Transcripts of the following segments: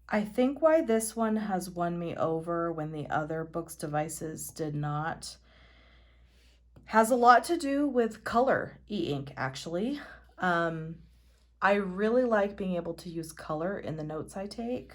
I think why this one has won me over when the other BOOX devices did not has a lot to do with color e-ink, actually. Um, I really like being able to use color in the notes I take.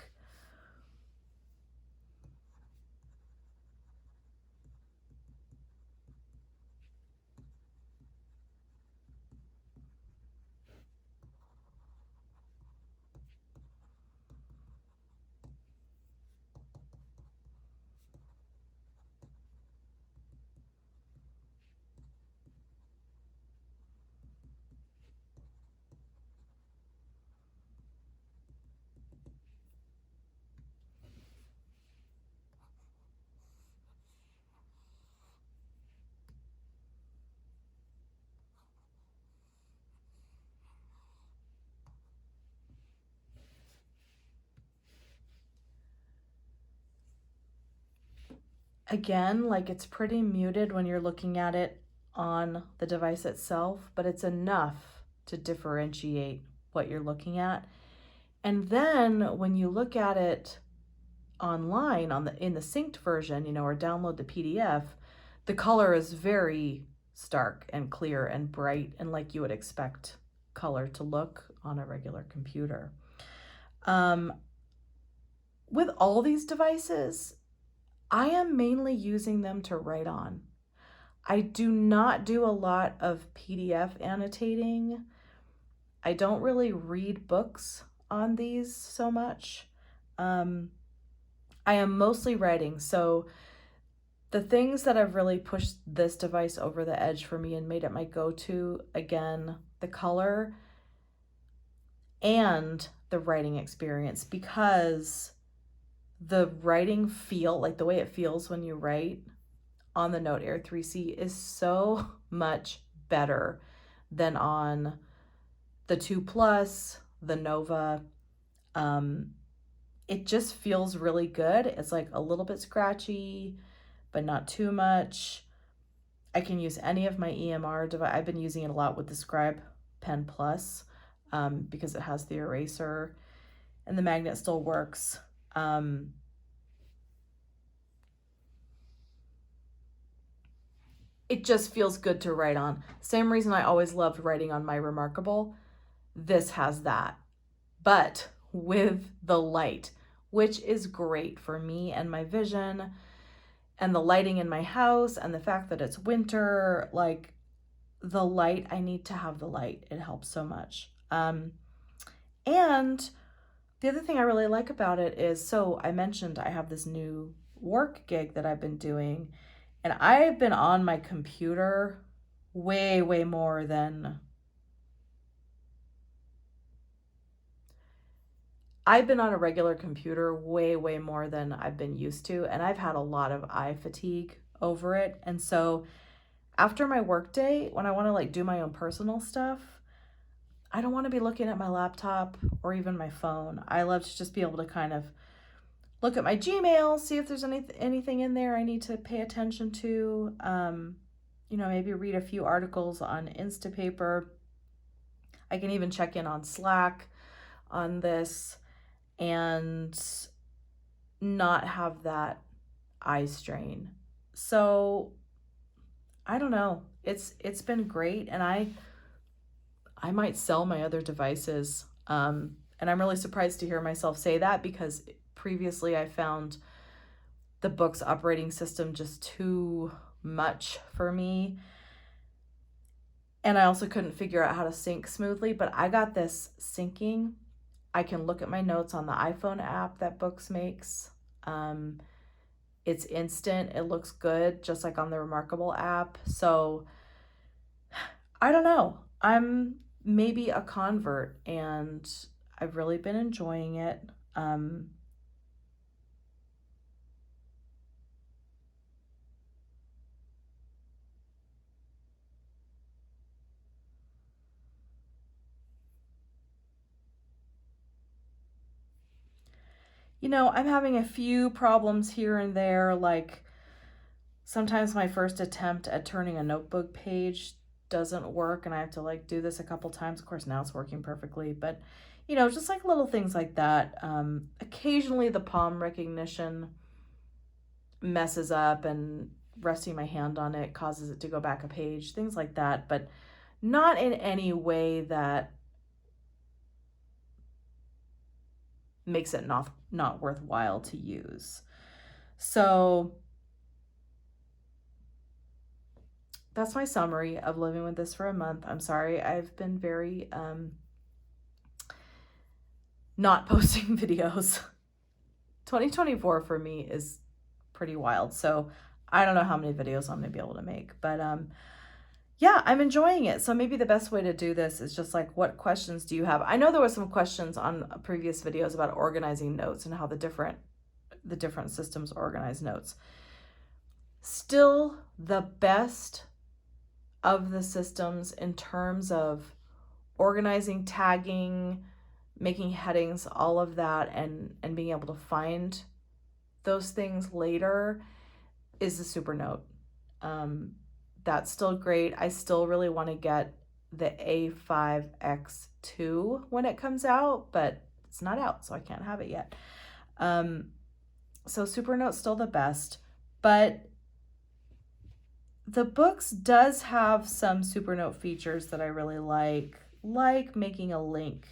Again, like it's pretty muted when you're looking at it on the device itself, but it's enough to differentiate what you're looking at. And then when you look at it online in the synced version, or download the PDF, the color is very stark and clear and bright and like you would expect color to look on a regular computer. With all these devices, I am mainly using them to write on. I do not do a lot of PDF annotating. I don't really read books on these so much. I am mostly writing, so the things that have really pushed this device over the edge for me and made it my go-to, again, the color and the writing experience, because the writing feel, like the way it feels when you write on the Note Air 3C is so much better than on the 2 Plus, the Nova. It just feels really good. It's like a little bit scratchy, but not too much. I can use any of my EMR device. I've been using it a lot with the Scribe Pen Plus because it has the eraser and the magnet still works. It just feels good to write on. Same reason I always loved writing on my Remarkable. This has that, but with the light, which is great for me and my vision and the lighting in my house and the fact that it's winter. Like the light, I need to have the light. It helps so much. And the other thing I really like about it is, so I mentioned I have this new work gig that I've been doing, and I've been on my computer way, way more than I've been on a regular computer way, way more than I've been used to. And I've had a lot of eye fatigue over it. And so after my work day, when I want to like do my own personal stuff, I don't want to be looking at my laptop or even my phone. I love to just be able to kind of look at my Gmail, see if there's anything in there I need to pay attention to. Maybe read a few articles on Instapaper. I can even check in on Slack on this and not have that eye strain. So I don't know. It's been great, and I might sell my other devices. And I'm really surprised to hear myself say that, because previously I found the BOOX operating system just too much for me. And I also couldn't figure out how to sync smoothly, but I got this syncing. I can look at my notes on the iPhone app that BOOX makes. It's instant. It looks good, just like on the Remarkable app. So I don't know. I'm maybe a convert, and I've really been enjoying it. I'm having a few problems here and there, like sometimes my first attempt at turning a notebook page doesn't work, and I have to like do this a couple times. Of course, now it's working perfectly, but You know, just like little things like that. Occasionally the palm recognition messes up and resting my hand on it causes it to go back a page, things like that, but not in any way that makes it not worthwhile to use. So that's my summary of living with this for a month. I'm sorry, I've been very not posting videos. 2024 for me is pretty wild. So I don't know how many videos I'm gonna be able to make, but yeah, I'm enjoying it. So maybe the best way to do this is just like, what questions do you have? I know there was some questions on previous videos about organizing notes and how the different systems organize notes. Still the best of the systems in terms of organizing, tagging, making headings, all of that, and being able to find those things later is the Supernote. That's still great. I still really want to get the A5X2 when it comes out, but it's not out, so I can't have it yet. So Supernote's still the best, but the BOOX does have some Supernote features that I really like making a link,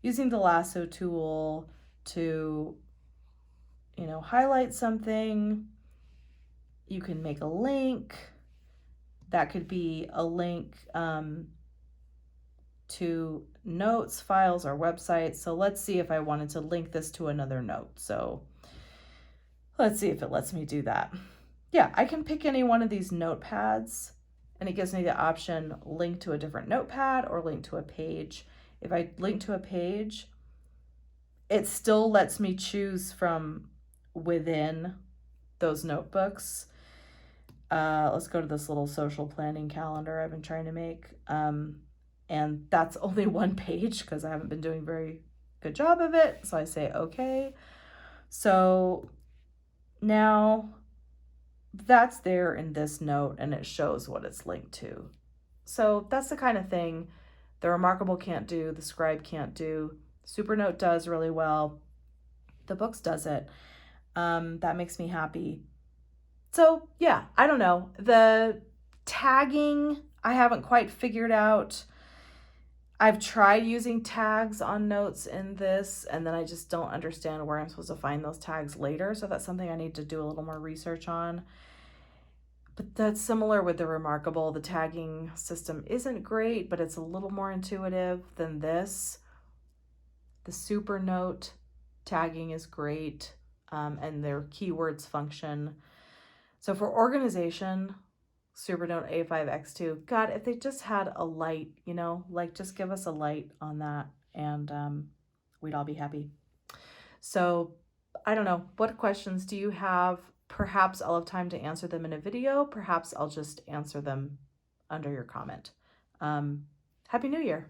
using the lasso tool to, you know, highlight something. You can make a link. That could be a link to notes, files, or websites. So let's see if I wanted to link this to another note. So let's see if it lets me do that. Yeah, I can pick any one of these notepads and it gives me the option link to a different notepad or link to a page. If I link to a page, it still lets me choose from within those notebooks. Let's go to this little social planning calendar I've been trying to make. And that's only one page because I haven't been doing a very good job of it. So I say, okay. So now that's there in this note and it shows what it's linked to. So that's the kind of thing the Remarkable can't do, the Scribe can't do. Supernote does really well. The BOOX does it. That makes me happy. So yeah, I don't know. The tagging, I haven't quite figured out. I've tried using tags on notes in this, and then I just don't understand where I'm supposed to find those tags later. So that's something I need to do a little more research on. But that's similar with the Remarkable. The tagging system isn't great, but it's a little more intuitive than this. The Supernote tagging is great, and their keywords function. So for organization, Supernote A5X2, God, if they just had a light, you know, like just give us a light on that and we'd all be happy. So I don't know, what questions do you have? Perhaps I'll have time to answer them in a video. Perhaps I'll just answer them under your comment. Happy New Year.